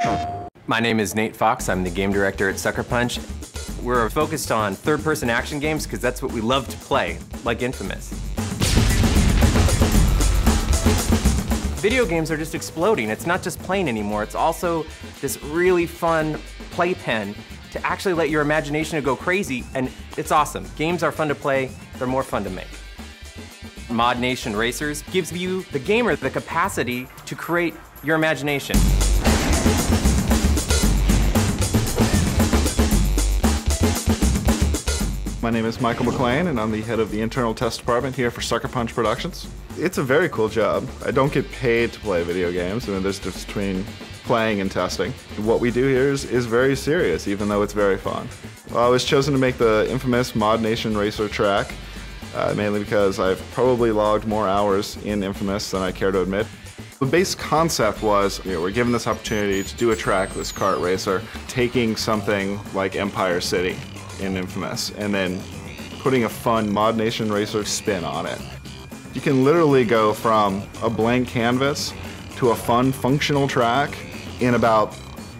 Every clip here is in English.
My name is Nate Fox. I'm the game director at Sucker Punch. We're focused on third-person action games because that's what we love to play, like Infamous. Video games are just exploding. It's not just playing anymore. It's also this really fun playpen to actually let your imagination go crazy, and it's awesome. Games are fun to play. They're more fun to make. Modnation Racers gives you, the gamer, the capacity to create your imagination. My name is Michael McLean, and I'm the head of the internal test department here for Sucker Punch Productions. It's a very cool job. I don't get paid to play video games. I mean, there's a difference between playing and testing. What we do here is very serious, even though it's very fun. Well, I was chosen to make the infamous Modnation Racer track, mainly because I've probably logged more hours in Infamous than I care to admit. The base concept was, we're given this opportunity to do a track, this kart racer, taking something like Empire City in Infamous, and then putting a fun Modnation Racer spin on it. You can literally go from a blank canvas to a fun, functional track in about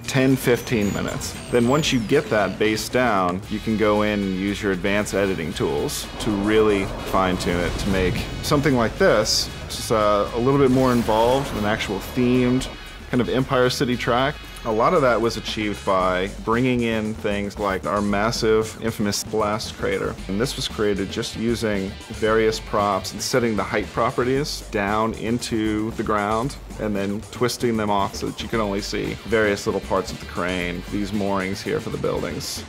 10-15 minutes. Then once you get that base down, you can go in and use your advanced editing tools to really fine-tune it to make something like this, just a little bit more involved, an actual themed kind of Empire City track. A lot of that was achieved by bringing in things like our massive infamous blast crater. And this was created just using various props and setting the height properties down into the ground and then twisting them off so that you can only see various little parts of the crane, these moorings here for the buildings.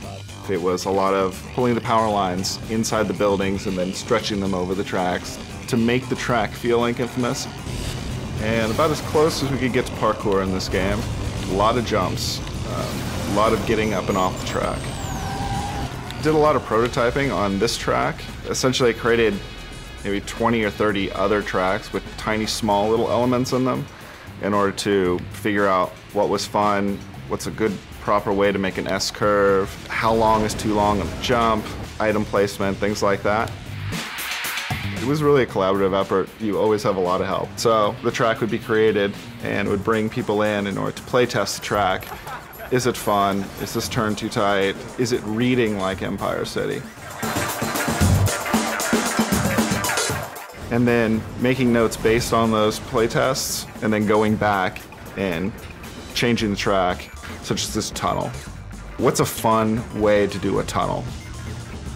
It was a lot of pulling the power lines inside the buildings and then stretching them over the tracks to make the track feel like Infamous. And about as close as we could get to parkour in this game. A lot of jumps, a lot of getting up and off the track. Did a lot of prototyping on this track. Essentially I created maybe 20 or 30 other tracks with tiny small little elements in them in order to figure out what was fun, what's a good proper way to make an S-curve, how long is too long of a jump, item placement, things like that. It was really a collaborative effort. You always have a lot of help. So the track would be created and would bring people in order to play test the track. Is it fun? Is this turn too tight? Is it reading like Empire City? And then making notes based on those play tests and then going back and changing the track, such as this tunnel. What's a fun way to do a tunnel?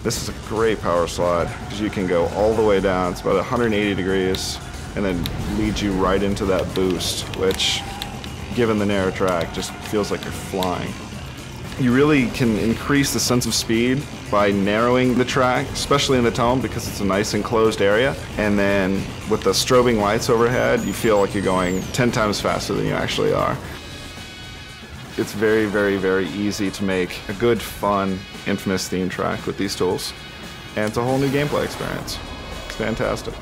This is a great power slide because you can go all the way down. It's about 180 degrees and then leads you right into that boost, which, given the narrow track, just feels like you're flying. You really can increase the sense of speed by narrowing the track, especially in the tunnel because it's a nice enclosed area. And then with the strobing lights overhead, you feel like you're going 10 times faster than you actually are. It's very, very, very easy to make a good, fun, Infamous theme track with these tools. And it's a whole new gameplay experience. It's fantastic.